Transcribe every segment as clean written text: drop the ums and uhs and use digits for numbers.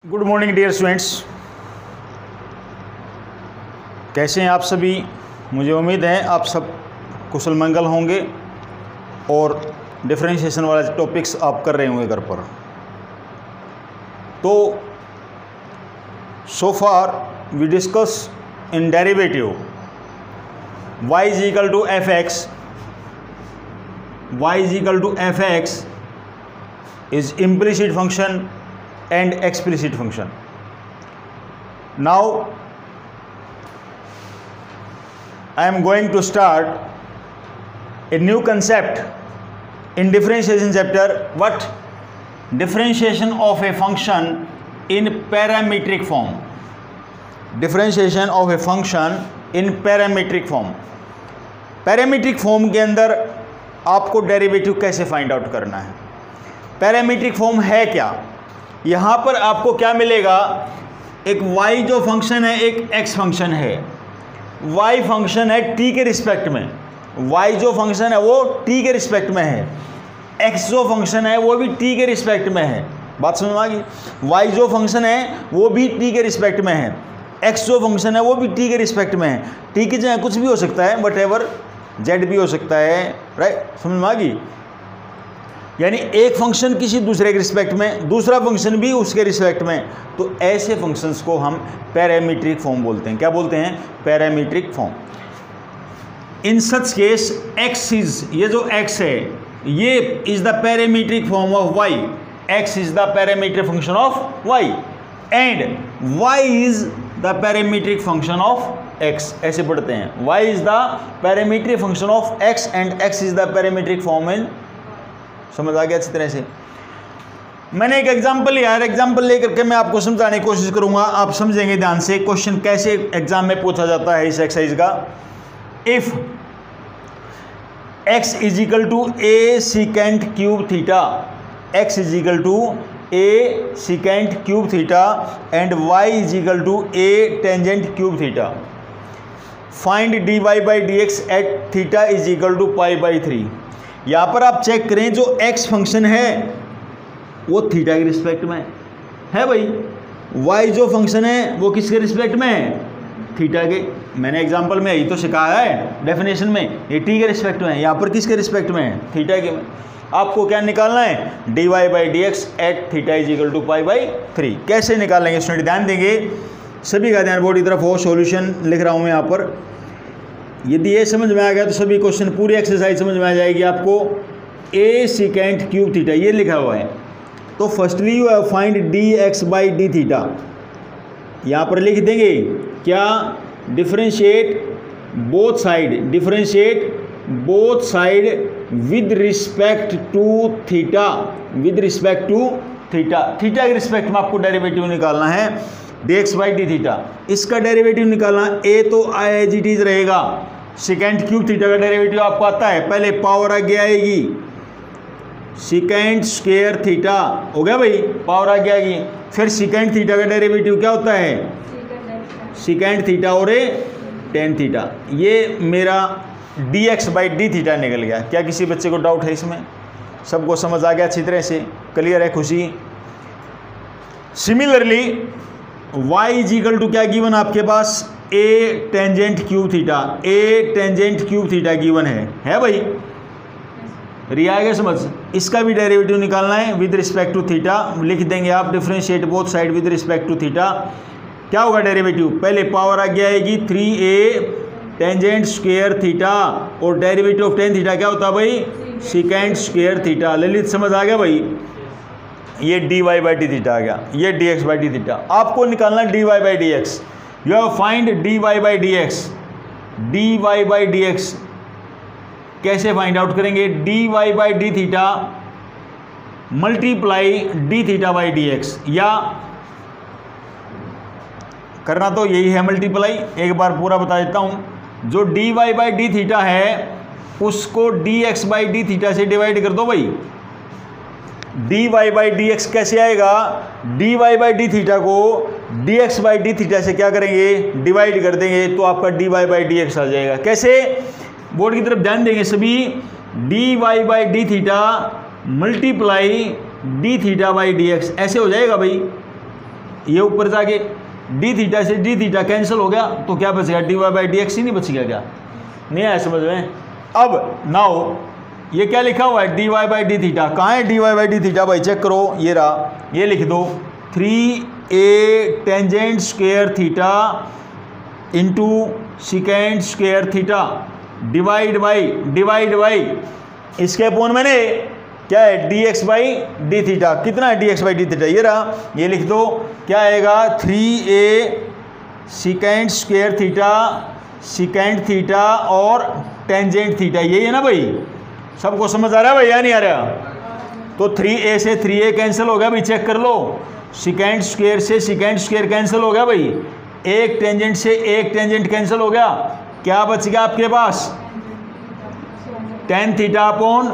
Good morning dear students, कैसे हैं आप सभी। मुझे उम्मीद है आप सब कुशल मंगल होंगे और डिफरेंशिएशन वाले टॉपिक्स आप कर रहे होंगे घर पर। तो so far we discuss in derivative y is equal to f x, y is equal to f x is implicit function and explicit function. Now I am going to start a new concept in differentiation chapter. What? Differentiation of a function in parametric form. Differentiation of a function in parametric form. Parametric form के अंदर आपको derivative कैसे find out करना है। Parametric form है क्या? यहाँ पर आपको क्या मिलेगा, एक y जो फंक्शन है, एक x फंक्शन है। y फंक्शन है t के रिस्पेक्ट में, y जो फंक्शन है वो t के रिस्पेक्ट में है, x जो फंक्शन है वो भी t के रिस्पेक्ट में है। बात समझ में आ गई। y जो फंक्शन है वो भी t के रिस्पेक्ट में है, x जो फंक्शन है वो भी t के रिस्पेक्ट में है। t की जगह कुछ भी हो सकता है, वट एवर z भी हो सकता है, राइट। समझ में आ गई। यानी एक फंक्शन किसी दूसरे के रिस्पेक्ट में, दूसरा फंक्शन भी उसके रिस्पेक्ट में, तो ऐसे फंक्शंस को हम पैरामीट्रिक फॉर्म बोलते हैं। क्या बोलते हैं? Parametric form. In such case x is, ये जो x है ये is the parametric form of y, x is the parametric function of y and y is the parametric function of x। ऐसे पढ़ते हैं, y is the parametric function of x and x is the parametric form in. समझ आ गया अच्छी तरह से। मैंने एक एग्जांपल लिया है, एग्जांपल लेकर के मैं आपको समझाने की कोशिश करूंगा, आप समझेंगे ध्यान से। क्वेश्चन कैसे एग्जाम में पूछा जाता है इस एक्सरसाइज का। If x is equal to a secant cube theta, x is equal to a secant cube theta and y is equal to a tangent cube theta, find dy by d x at theta is equal to pi by 3। यहाँ पर आप check करें, जो x function है वो theta के respect में है भाई, y जो फंक्शन है वो किसके रिस्पेक्ट में है? थीटा के। मैंने एग्जांपल में यही तो सिखाया है डेफिनेशन में, ये t के रिस्पेक्ट में है, यहाँ पर किसके रिस्पेक्ट में है? थीटा के में। आपको क्या निकालना है? dy by d x at theta is equal to pi by 3। कैसे निकालेंगे स्टूडेंट? ध्यान देंगे, सभी का ध्यान बोर्ड की तरफ हो। सॉल्यूशन लिख रहा हूँ मैं यहाँ पर। यदि ये समझ में आ गया तो सभी क्वेश्चन, पूरी एक्सरसाइज समझ में आ जाएगी आपको। a secant क्यूब थीटा ये लिखा हुआ है, तो firstly you have find dx by d theta. यहाँ पर लिख देंगे क्या? Differentiate both side, differentiate both side with respect to theta, with respect to theta. Theta के रिस्पेक्ट में आपको डेरिवेटिव निकालना है, dx बाई डी थीटा। इसका डेरिवेटिव निकालना, a तो एज इट इज रहेगा, सेकेंड क्यूब थीटा का डेरिवेटिव आपको आता है, पहले पावर आगे आएगी, सेकेंड स्क्वायर थीटा हो गया भाई, पावर आगे आएगी। फिर सेकेंड थीटा का डेरिवेटिव क्या होता है? सेकेंड थीटा और टेन थीटा। ये मेरा dx बाई डी थीटा निकल गया। क्या किसी बच्चे को डाउट है इसमें? सबको समझ आ गया अच्छी तरह से? क्लियर है? खुशी। Similarly y is equal to क्या गिवन आपके पास? a tangent cube theta, a tangent cube theta given है भाई। रिया आएगा समझ? इसका भी डेरिवेटिव निकालना है विद रिस्पेक्ट टू थीटा। लिख देंगे आप differentiate both side with respect to theta. क्या होगा डेरिवेटिव? पहले पावर आगे आएगी 3a टेंजेंट स्क्वायर थीटा और डेरिवेटिव ऑफ टेन थीटा क्या होता है भाई? Second square theta. ललित समझ आ गया भाई? ये dy बाई डी थीटा आ गया, ये dx बाई डी थीटा। आपको निकालना dy by d x. You have find dy by d x. dy by d x कैसे फाइंड आउट करेंगे? dy by d theta multiply d theta by d x, या करना तो यही है multiply. एक बार पूरा बता देता हूं। जो dy बाई डी थीटा है उसको dx बाई डी थीटा से डिवाइड कर दो भाई। dy बाई डी एक्स कैसे आएगा? dy बाई डी थीटा को dx बाई डी थीटा से क्या करेंगे? डिवाइड कर देंगे, तो आपका dy बाई डी एक्स आ जाएगा। कैसे? बोर्ड की तरफ ध्यान देंगे सभी। dy by d theta multiply d theta by d x, ऐसे हो जाएगा भाई। ये ऊपर जाके डी थीटा से डी थीटा कैंसिल हो गया, तो क्या बचेगा, d y by d x ही नहीं बचेगा क्या? नहीं आया समझ में? अब नाउ ये क्या लिखा हुआ है, d y by d theta, कहाँ है d y by d theta भाई, चेक करो, ये रहा, ये लिख दो 3a tangent square theta into secant square theta divide by इसके अपोन मैंने क्या है d x by d theta, कितना है d x by d theta, ये रहा, ये लिख दो, क्या आएगा 3a secant square theta secant theta और टेंजेंट थीटा, यही है ना भाई, सबको समझ आ रहा है भाई या नहीं आ रहा? तो 3a से 3a कैंसिल हो गया भाई, चेक कर लो, सिकेंड स्क्वायर से सिकेंड स्क्वायर कैंसिल हो गया भाई, एक टेंजेंट से एक टेंजेंट कैंसिल हो गया, क्या बच गया आपके पास, tan theta upon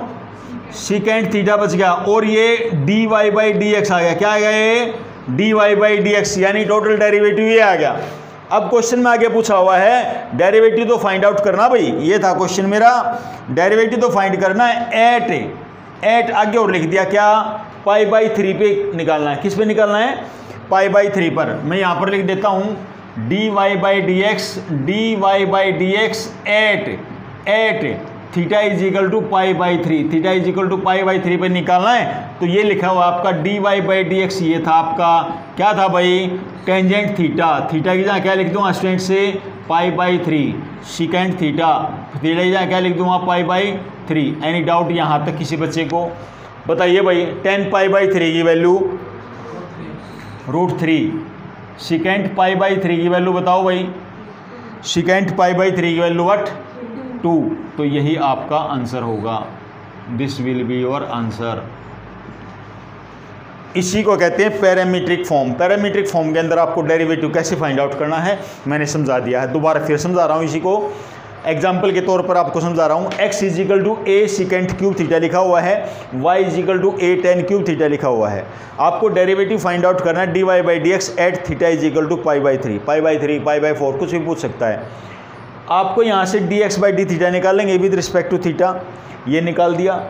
secant theta बच गया, और ये d y by d x आ गया, क्या आ गया ये, d y by d x, यानी टोटल डेरिवेटिव ये आ गया। अब क्वेश्चन में आगे पूछा हुआ है डेरिवेटिव तो फाइंड आउट करना भाई, ये था क्वेश्चन मेरा, डेरिवेटिव तो फाइंड करना है एट आगे और लिख दिया क्या, पाई बाई 3 पे निकालना है, किस पे निकालना है, पाई बाई 3 पर। मैं यहाँ पर लिख देता हूँ d y by d x at theta is equal to pi by 3, theta is equal to pi by 3 पर निकालना है, तो ये लिखा हुआ आपका d y by d x, ये था आपका क्या था भाई, टेंजेंट थीटा, थीटा की जगह क्या लिख दूँगा स्टूडेंट से पाई बाई 3, सिकेंड थीटा की जगह क्या लिख दूँगा पाई बाई 3। एनी डाउट यहाँ तक किसी बच्चे को? बताइए भाई, 10 पाई बाई 3 की वैल्यू √3, सिकेंड पाई बाई 3 की वैल्यू बताओ भाई, सिकेंड पाई बाई 3 की वैल्यू व्हाट, 2, तो यही आपका आंसर होगा, this will be your answer. इसी को कहते हैं पैरामीट्रिक फॉर्म। पैरामीट्रिक फॉर्म के अंदर आपको डेरिवेटिव कैसे फाइंड आउट करना है मैंने समझा दिया है, दोबारा फिर समझा रहा हूँ इसी को, एग्जाम्पल के तौर पर आपको समझा रहा हूँ। x is equal to a secant cube theta लिखा हुआ है, y is equal to a tan cube theta लिखा हुआ है, आपको डेरिवेटिव फाइंड आउट करना है d y by d x at theta is equal to pi by 3, pi by 3, pi by 4, कुछ भी पूछ सकता है। आपको यहाँ से d x by d theta निकालेंगे विद रिस्पेक्ट टू थीटा, ये निकाल दिया,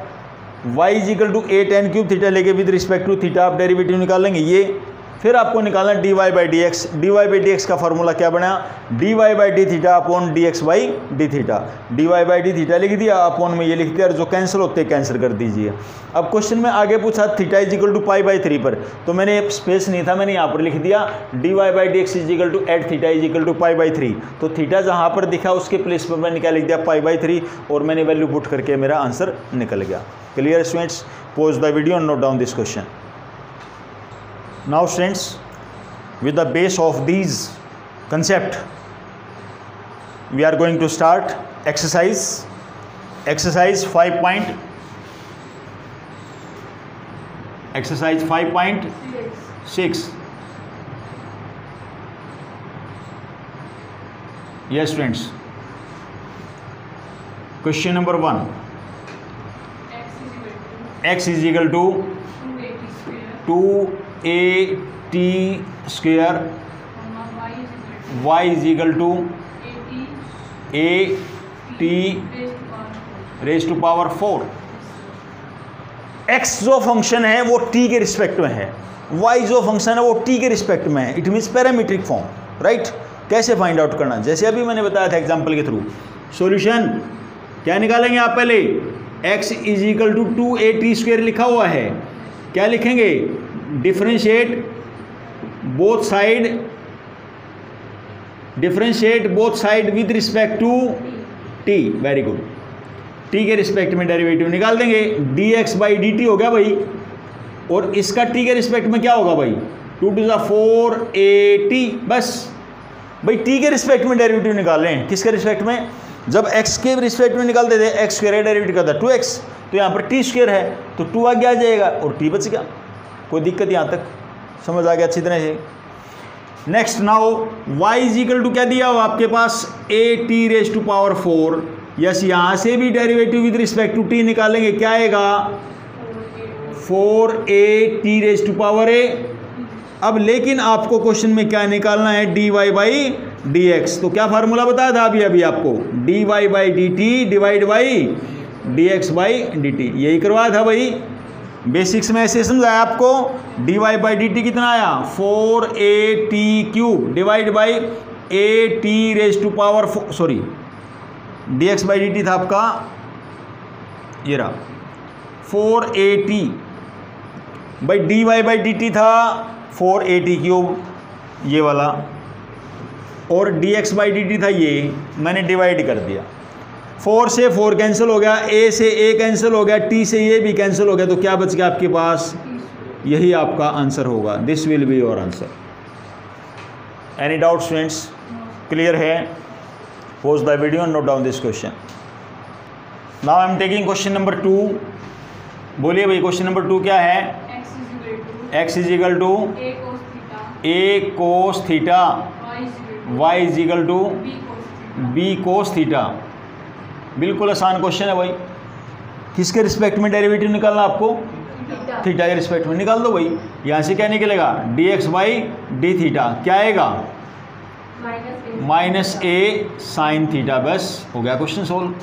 y is equal to a tan cube theta लेके विद रिस्पेक्ट टू थीटा आप डेरिवेटिव निकालेंगे, ये फिर आपको निकालना d y by d x. D y by d x का फॉर्मूला क्या बना, d y by d theta upon d x by d theta, d y by d theta लिख दिया, अपॉन में ये लिख दिया, और जो कैंसिल होते हैं कैंसिल कर दीजिए। अब क्वेश्चन में आगे पूछा theta is equal to pi by 3 पर, तो मैंने स्पेस नहीं था, मैंने यहाँ पर लिख दिया d y by d x is equal to at theta is equal to pi by 3, तो थीटा जहाँ पर दिखा उसके प्लेस पर मैंने क्या लिख दिया, पाई बाई 3, और मैंने वैल्यू पुट करके मेरा आंसर निकल गया। Clear students? Pause the video and note down this question. Now students, with the base of these concept, we are going to start exercise 5.6. Yes students, question number 1, x is equal to 2at square, y is equal to at raise to power 4। x जो function है वो t के respect में है, y जो function है वो t के रिस्पेक्ट में है, it means parametric form, right. कैसे फाइंड आउट करना, जैसे अभी मैंने बताया था एग्जांपल के थ्रू। सॉल्यूशन क्या निकालेंगे आप, पहले x is equal to 2at square लिखा हुआ है, क्या लिखेंगे, differentiate both side with respect to t, very good, t के रिस्पेक्ट में डेरिवेटिव निकाल देंगे, dx बाई dt हो गया भाई, और इसका t के रिस्पेक्ट में क्या होगा भाई, 2 to the 4at, बस भाई t के रिस्पेक्ट में डेरिवेटिव निकाल रहे हैं, किसके रिस्पेक्ट में, जब x के रिस्पेक्ट में निकालते थे x स्क्वायर डेरिवेटिव का था 2x, तो यहाँ पर t स्क्वायर है तो 2 आगे आ जाएगा और t बच गया, कोई दिक्कत यहाँ तक समझ आ गया अच्छी तरह से। Next now y is equal to क्या दिया हो आपके पास, at raise to power 4, yes, यहाँ से भी derivative with respect to t निकालेंगे, क्या आएगा, 4at rays to power a। अब लेकिन आपको क्वेश्चन में क्या निकालना है, dy बाई dx, तो क्या फार्मूला बताया था अभी आपको, dy by dt divide by dx by dt, यही करवाया था भाई, बेसिक्स में ऐसे समझाया आपको, dy बाई डी टी कितना आया 4at³ divide by at raise to power sorry dx by d t था आपका, ये रहा 4at by dy by d t था 4at³ ये वाला, और dx बाई डी टी था ये, मैंने डिवाइड कर दिया। 4 से 4 कैंसिल हो गया, a से a कैंसिल हो गया, t से ये भी कैंसिल हो गया, तो क्या बच गया आपके पास, यही आपका आंसर होगा। This will be your answer. Any doubt students? Clear है? Pause the video and note down this question. Now I am taking question number 2। बोलिए भाई क्वेश्चन नंबर 2 क्या है? x is equal to a cos theta y is equal to b cos theta. बिल्कुल आसान question है भाई। किसके respect में डेरिवेटिव निकालना आपको? थीटा के रिस्पेक्ट में निकाल दो भाई। यहाँ से क्या निकलेगा? dx बाई डी थीटा क्या आएगा? -a sine theta. बस हो गया क्वेश्चन सोल्व।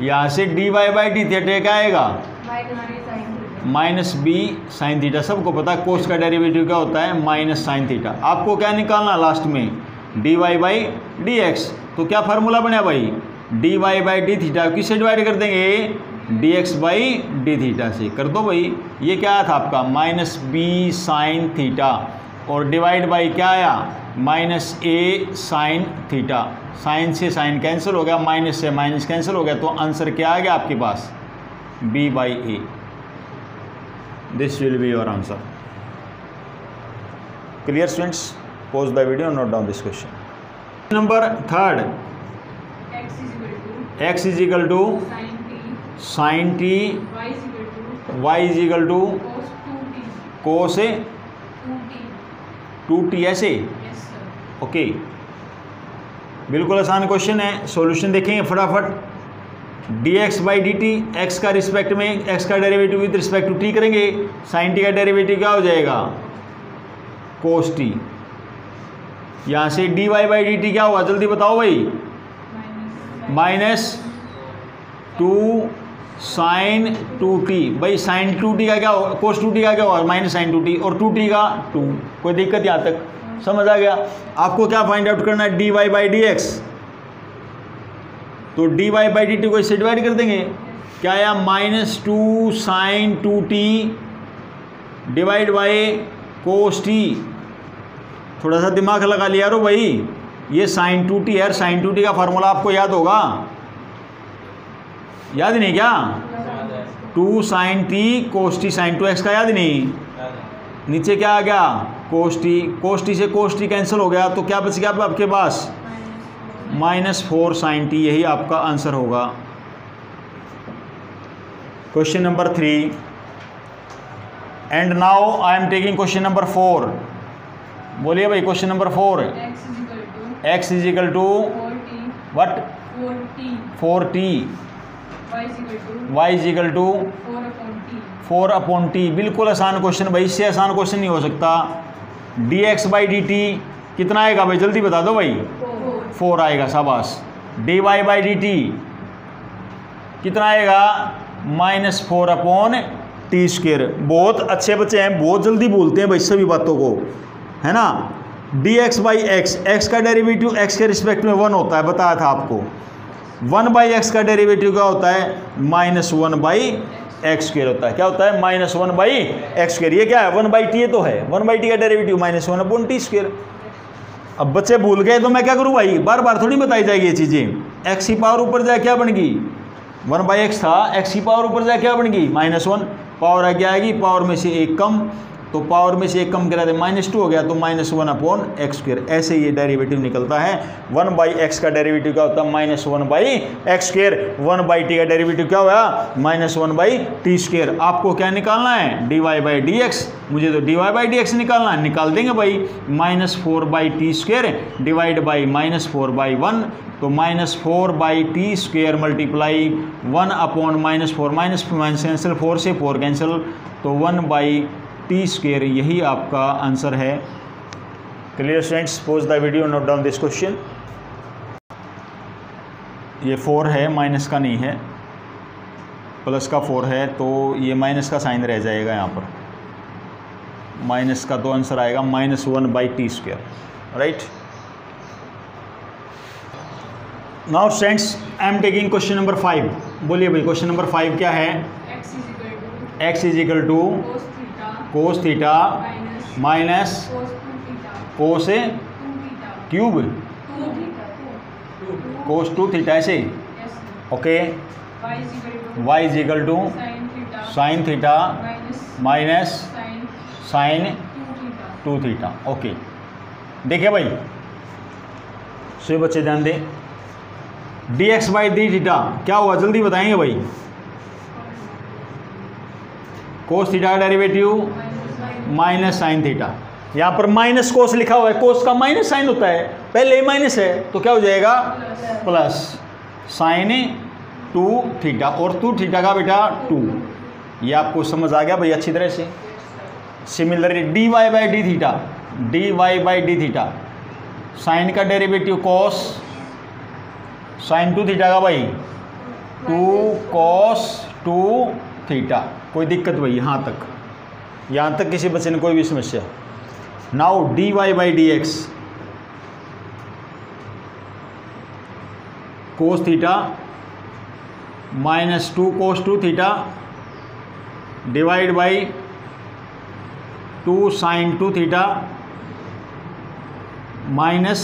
यहाँ से dy बाई डी थीटा क्या आएगा? -b sign theta. सबको पता है कोस का डेरिवेटिव क्या होता है? Minus sine theta. आपको क्या निकालना लास्ट में? dy by d x. तो क्या फार्मूला बना भाई? dy बाई डी थीटा किससे डिवाइड कर देंगे? dx बाई डी थीटा से कर दो भाई। ये क्या आया था आपका? -b साइन थीटा, और डिवाइड बाई क्या आया? -a sine theta. साइन से साइन कैंसिल हो गया, माइनस से माइनस कैंसिल हो गया, तो आंसर क्या आ गया आपके पास? b by a। This will be your answer. Clear students? Pause the video, note down this question. Number 3, x is equal to sine t y is equal to cos 2t। ऐसे okay, बिल्कुल आसान question है। Solution देखेंगे फटाफट। dx by d t, x का respect में x का derivative with respect to t करेंगे। साइन t का डेरिवेटिव क्या हो जाएगा? कोस t। यहाँ से dy बाई डी टी क्या होगा? जल्दी बताओ भाई। -2 साइन 2t। भाई साइन 2t का क्या होगा? कोस 2t का क्या होगा? माइनस साइन 2t, और 2t का 2। कोई दिक्कत यहाँ तक? समझ आ गया? आपको क्या फाइंड आउट करना है? dy by d x. तो dy बाई डी टी को इससे डिवाइड कर देंगे। क्या आया? -2 sine 2t divide by cos t। थोड़ा सा दिमाग लगा लिया रो भाई। ये साइन 2t है, साइन 2t का फार्मूला आपको याद होगा? याद नहीं क्या? 2 साइन t कोस t साइन 2x का याद नहीं? नीचे क्या आ गया? कोस t। कोस t से कोस t कैंसिल हो गया, तो क्या बच गया आपके पास? -4 साइन t। यही आपका आंसर होगा। Question number 3। And now I am taking question number 4। बोलिए भाई question number 4। x is equal to what? 4t। y is equal to 4/t। बिल्कुल आसान क्वेश्चन भाई, इससे आसान क्वेश्चन नहीं हो सकता। dx बाई डी टी कितना आएगा भाई? जल्दी बता दो भाई। 4 आएगा, शाबाश। dy बाई डी टी कितना आएगा? -4/t²। बहुत अच्छे बच्चे हैं, बहुत जल्दी बोलते हैं भाई सभी बातों को, है ना। dx बाई एक्स, एक्स का डेरिवेटिव एक्स के रिस्पेक्ट में 1 होता है, बताया था आपको। 1 बाई एक्स का डेरिवेटिव क्या होता है? -1 बाई x² होता है। क्या होता है? -1 बाई x²। ये क्या है? 1 बाई टी तो है, 1 बाई टी का डेरिवेटिव -1/t²। अब बच्चे भूल गए तो मैं क्या करूँ भाई? बार बार थोड़ी बताई जाएगी ये चीज़ें। एक्स की पावर ऊपर जाए क्या बन गई? 1 बाई एक्स था, एक्स की पावर ऊपर जाए क्या बन गई? -1। पावर आगे आएगी, पावर में से एक कम, तो पावर में से एक कम करा दे -2 हो गया, तो -1/x²। ऐसे ये डेरिवेटिव निकलता है। 1 बाई एक्स का डेरिवेटिव क्या होता है? -1 बाई x²। 1 बाई टी का डेरिवेटिव क्या हुआ? -1 बाई t²। आपको क्या निकालना है? dy by d x. मुझे तो dy बाई डी एक्स निकालना है, निकाल देंगे भाई। -4 बाई t² डिवाइड बाई -4/1, तो -4 by t² multiply 1/-4 minus cancel, 4 से 4 कैंसिल, तो 1 बाई t²। यही आपका आंसर है। Clear students? Pose the video, note down this question. ये 4 है, माइनस का नहीं है। प्लस का 4 है तो ये माइनस का साइन रह जाएगा यहाँ पर, माइनस का, तो आंसर आएगा -1/t², right. Now students I am taking question number 5। बोलिए भाई क्वेश्चन नंबर 5 क्या है? x is equal to cos theta minus cos cube cos 2 theta, ऐसे, okay. y is equal to sine theta minus sine 2 theta, okay. देखिए भाई सभी बच्चे ध्यान दें, dx/d थीटा क्या हुआ जल्दी बताएंगे भाई। कोस थीटा का डेरिवेटिव माइनस साइन थीटा, यहाँ पर माइनस कोस लिखा हुआ है, कोस का माइनस साइन होता है, पहले ही माइनस है तो क्या हो जाएगा प्लस साइन 2 थीटा, और 2 थीटा का बेटा 2, ये आपको समझ आ गया भाई अच्छी तरह से। Similarly dy/d theta, dy/d theta sine का डेरिवेटिव कॉस साइन 2 थीटा का भाई 2 cos 2 थीटा। कोई दिक्कत भाई यहाँ तक किसी बच्चे ने कोई भी समस्या? Now dy/dx cos theta minus 2 cos 2 theta divide by 2 sin 2 theta minus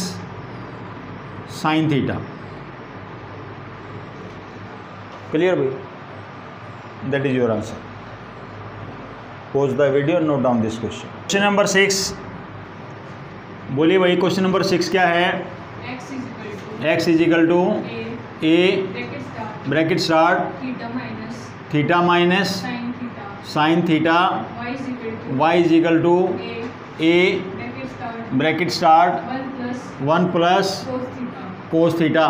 sine theta. Clear भाई? That is your answer. Pause the video, note down this question. Question number 6, बोलिए भाई क्वेश्चन नंबर 6 क्या है? x is equal to a bracket start theta minus sine theta, y is equal to a bracket start 1 plus cos theta.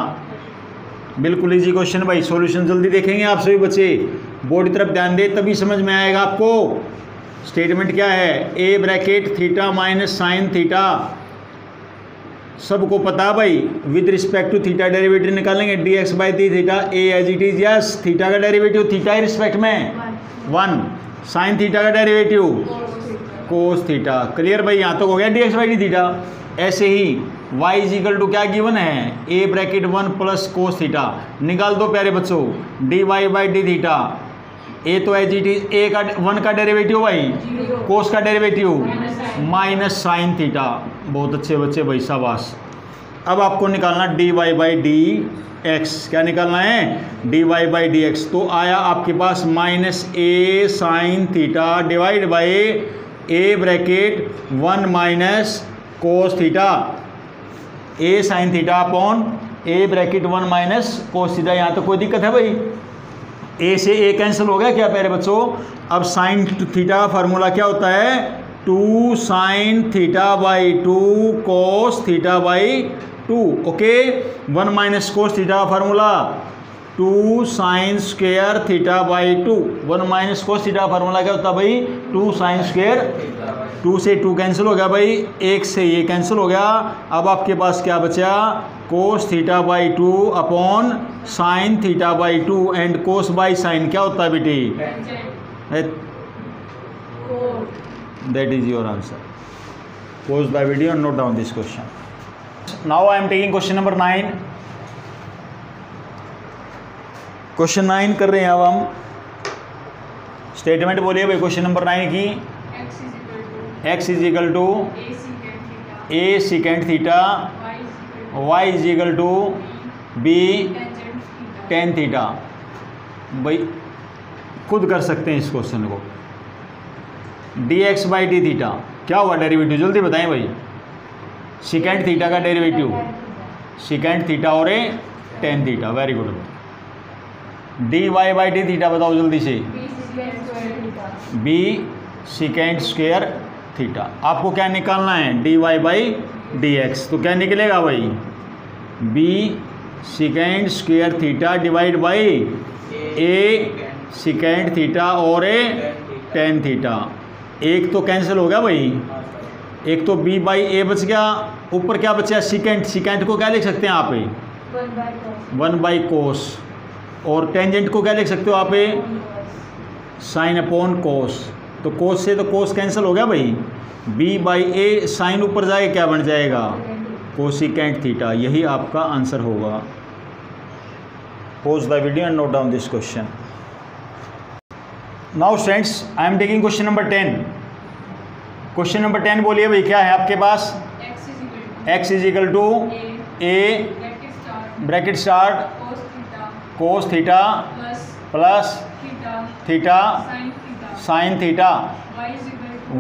बिल्कुल easy question भाई, solution जल्दी देखेंगे आप सभी बच्चे, बोर्ड की तरफ ध्यान दे तभी समझ में आएगा आपको। स्टेटमेंट क्या है? A bracket theta minus sine theta, सबको पता भाई, with respect to theta derivative निकालेंगे dx/d theta, a as it is, yes. Theta का डेरिवेटिव थीटा ही रिस्पेक्ट में 1, साइन थीटा का डेरिवेटिव कोस थीटा। क्लियर भाई? यहाँ तक हो गया dx/d थीटा। ऐसे ही y इज इक्वल टू क्या गिवन है? A bracket 1 plus cos theta, निकाल दो प्यारे बच्चों dy/d थीटा। ए तो एज इट इज, ए का 1 का डेरिवेटिव भाई, कोस का डेरिवेटिव माइनस साइन थीटा। बहुत अच्छे बच्चे भाई, शाबाश। अब आपको निकालना dy/dx, क्या निकालना है? dy/dx। तो आया आपके पास minus a sine theta divide by a bracket 1 minus cos theta, a sine theta upon a bracket 1 minus cos theta. यहाँ तो कोई दिक्कत है भाई? ए से ए कैंसिल हो गया क्या प्यारे बच्चों? अब साइन थीटा का फार्मूला क्या होता है? 2 sine theta by 2 cos theta by 2, okay. 1 minus cos theta का formula 2 sine square theta by 2। 1 minus cos theta का फार्मूला क्या होता है भाई? 2 साइन स्क्वायर। 2 से 2 कैंसिल हो गया भाई, 1 से ये कैंसिल हो गया। अब आपके पास क्या बचा? कोस theta by 2 upon sine theta by 2, and cos by sine क्या होता है बेटी? That is your answer. Pause the video and note down this question. Now I am taking question number 9. Question 9 कर रहे हैं अब हम। स्टेटमेंट बोलिए भाई क्वेश्चन नंबर 9 की। x is equal to a secant theta, y is equal to b tan theta. भाई खुद कर सकते हैं इस क्वेश्चन को। dx/d थीटा क्या हुआ डेरिवेटिव? जल्दी बताएं भाई। सिकेंड थीटा का डेरिवेटिव सिकेंड थीटा और a tan theta, very good. dy/d theta बताओ जल्दी से। b secant square theta. आपको क्या निकालना है? dy/dx। तो क्या निकलेगा भाई? b secant square theta divide by a secant theta और ए टेन थीटा। एक तो कैंसिल हो गया भाई, एक तो b बाई ए बच गया, ऊपर क्या बचा? सिकेंड। सिकेंड को क्या लिख सकते हैं आप? 1 बाई कोस। और टेंजेंट को क्या लिख सकते हो आप, साइन अपॉन कोस। तो कोस से तो कोस कैंसिल हो गया भाई, बी बाई ए, साइन ऊपर जाए क्या बन जाएगा, कोसिकेंट थीटा। यही आपका आंसर होगा। Pause the video and note down this question. Now students, I am taking question number 10। Question number 10 बोलिए भाई, क्या है आपके पास, x is equal to a bracket start cos theta plus theta sine theta,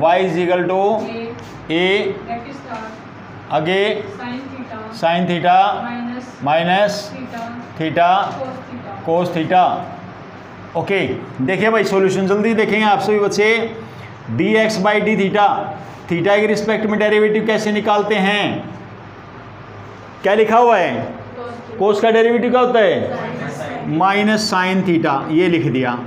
y is equal to a आगे sine theta minus theta cos theta. Okay, देखिए भाई solution जल्दी देखेंगे आप सभी बच्चे। dx by d theta, theta के respect में डेरिवेटिव कैसे निकालते हैं, क्या लिखा हुआ है, कोस का डेरिवेटिव क्या होता है, माइनस साइन थीटा, ये लिख दिया।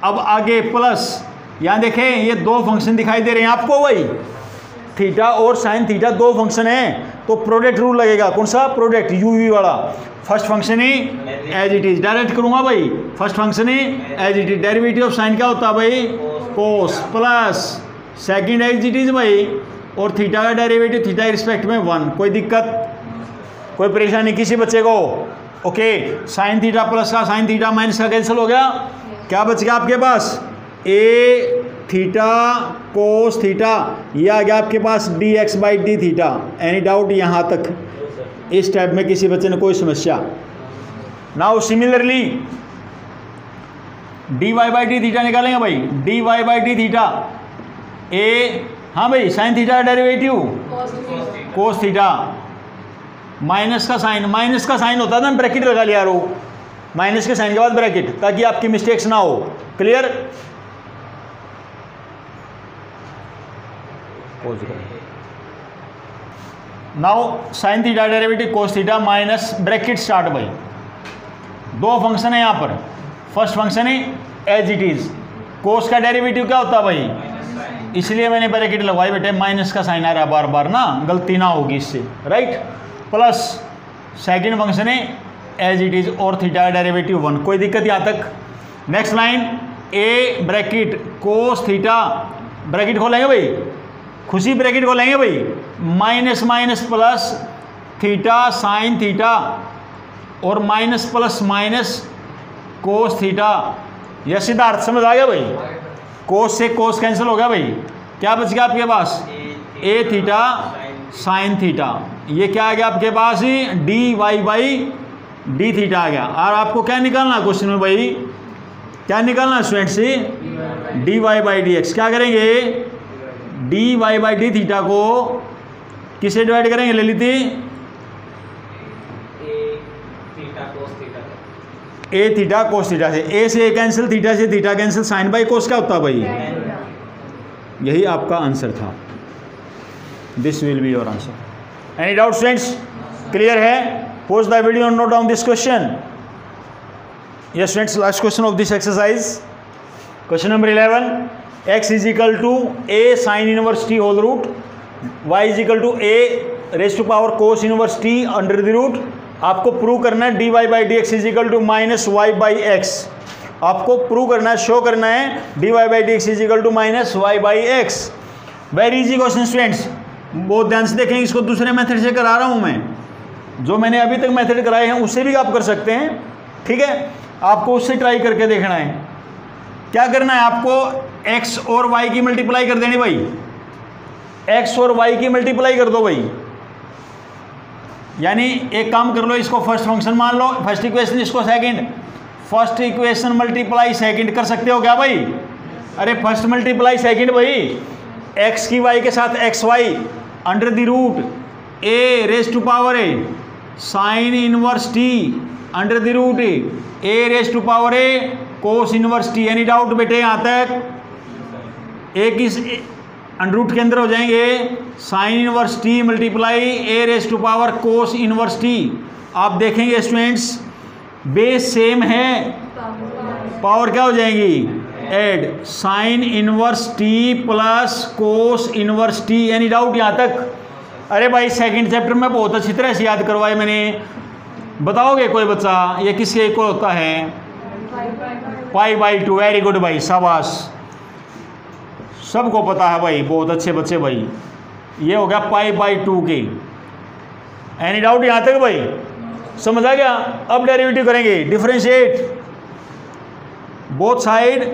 अब आगे प्लस, यहाँ देखें ये दो फंक्शन दिखाई दे रहे हैं आपको भाई, थीटा और साइन थीटा दो फंक्शन हैं, तो प्रोडक्ट रूल लगेगा। कौन सा प्रोडक्ट, यूवी वाला। फर्स्ट फंक्शन ही एज इट इज, डायरेक्ट करूंगा भाई, फर्स्ट फंक्शन ही as it is, derivative of sine क्या होता है भाई, cos, plus second as it is भाई, और थीटा का डेरिवेटिव थीटा के रिस्पेक्ट में 1। कोई दिक्कत, कोई परेशानी किसी बच्चे को। ओके, साइन थीटा प्लस का साइन थीटा माइनस का कैंसिल हो गया, क्या बच गया आपके पास, ए थीटा कोस थीटा, ये आ गया आपके पास d x by d theta. Any doubt यहाँ तक, इस टाइप में किसी बच्चे ने कोई समस्या। Now similarly d y by d theta निकालेंगे भाई, d y by d theta a, हाँ भाई sine theta derivative cos theta minus का साइन होता है ना, ब्रैकेट लगा लिया यारो, माइनस के साइन के बाद ब्रैकेट, ताकि आपकी मिस्टेक्स ना हो। Clear, now sine theta derivative cos theta minus bracket start भाई, दो फंक्शन है यहाँ पर। फर्स्ट फंक्शन है एज इट इज, कोस का डेरिवेटिव क्या होता है भाई, इसलिए मैंने ब्रैकेट लगवाई बेटे, माइनस का साइन आ रहा है बार बार ना, गलती ना होगी इससे, राइट। प्लस सेकंड फंक्शन है एज इट इज और थीटा का डेरिवेटिव 1। कोई दिक्कत यहाँ तक। Next line, a bracket cos theta, bracket खोलेंगे भाई, खुशी ब्रैकेट खोलेंगे भाई, minus minus plus theta sine theta और minus plus minus cos theta. यह सिद्धार्थ समझ आ गया भाई, कोस से कोस कैंसिल हो गया भाई, क्या बच गया आपके पास, ए थीटा साइन थीटा। ये क्या आ गया आपके पास, d y by d theta आ गया। और आपको क्या निकालना क्वेश्चन में भाई, क्या निकालना स्टूडेंट से, d y by d x. क्या करेंगे, d y by d theta को किसे डिवाइड करेंगे Lalit, a theta cos theta से, ए से ए कैंसिल, थीटा से theta cancel, sine by cos क्या होता है भाई, यही आपका आंसर था। This will be your answer. Any doubt students, clear है। Pause the video and note down this question. Yes students, last question of this exercise, question number 11, x is equal to a sine inverse t whole root, y is equal to a raise to power cos inverse t under the root. आपको prove करना है d y by d x is equal to minus y by x. आपको prove करना है, show करना है d y by d x is equal to minus y by x. Very easy question students, बहुत ध्यान से देखेंगे। इसको दूसरे मेथड से करा रहा हूँ मैं, जो मैंने अभी तक मेथड कराए हैं उससे भी आप कर सकते हैं, ठीक है। आपको उससे ट्राई करके देखना है। क्या करना है आपको, x और y की मल्टीप्लाई कर देनी भाई, x और y की मल्टीप्लाई कर दो भाई। यानी एक काम कर लो, इसको फर्स्ट फंक्शन मान लो, फर्स्ट इक्वेशन, इसको second, first equation multiply second कर सकते हो क्या भाई, अरे फर्स्ट मल्टीप्लाई सेकंड भाई, x की y के साथ x y under the root a raise to power a sine inverse t under the root a raise to power a cos inverse t. Any doubt बेटे यहाँ तक, एक इस under root के अंदर हो जाएंगे sine inverse t multiply a raise to power cos inverse t. आप देखेंगे स्टूडेंट्स बेस सेम है, पावर क्या हो जाएंगी, add sine inverse t plus cos inverse t. Any doubt यहाँ तक। अरे भाई सेकंड चैप्टर में बहुत अच्छी तरह से याद करवाए मैंने, बताओगे कोई बच्चा ये किसके इक्वल होता है? π/2। वेरी गुड भाई, शाबाश, सबको पता है भाई, बहुत अच्छे बच्चे भाई। ये हो गया π/2 के। एनी डाउट यहाँ तक भाई? समझ आ गया? अब डेरिवेटिव करेंगे, differentiate both side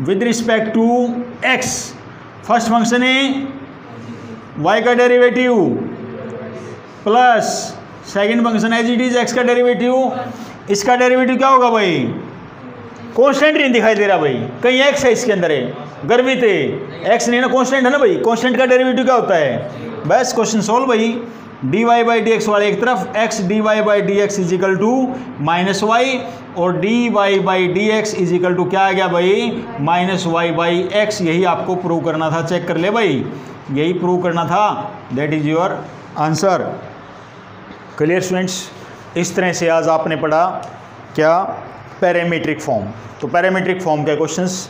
with respect to x। First function है y का derivative plus second function as it is x का डेरिवेटिव। इसका डेरिवेटिव क्या होगा भाई? कांस्टेंट नहीं दिखाई दे रहा भाई, कहीं x है इसके अंदर है, गर्भित है, x नहीं ना, कांस्टेंट है ना भाई। कांस्टेंट का डेरिवेटिव क्या होता है? बस क्वेश्चन सॉल्व भाई। dy/dx वाले एक तरफ, x dy/dx is equal to -y, और dy/dx इज इक्वल टू क्या आ गया भाई? -y/x। यही आपको प्रूव करना था, चेक कर ले भाई, यही प्रूव करना था। That is your answer. Clear students? इस तरह से आज आपने पढ़ा क्या? Parametric form. तो पैरामीट्रिक फॉर्म के क्वेश्चंस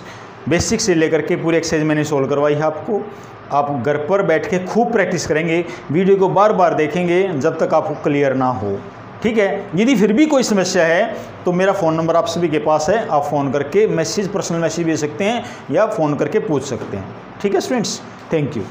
बेसिक से लेकर के पूरी एक्सरसाइज मैंने सोल्व करवाई है आपको। आप घर पर बैठ के खूब प्रैक्टिस करेंगे, वीडियो को बार बार देखेंगे जब तक आपको क्लियर ना हो, ठीक है? यदि फिर भी कोई समस्या है तो मेरा फ़ोन नंबर आप सभी के पास है, आप फ़ोन करके मैसेज, पर्सनल मैसेज भेज सकते हैं या फ़ोन करके पूछ सकते हैं, ठीक है स्टूडेंट्स? Thank you.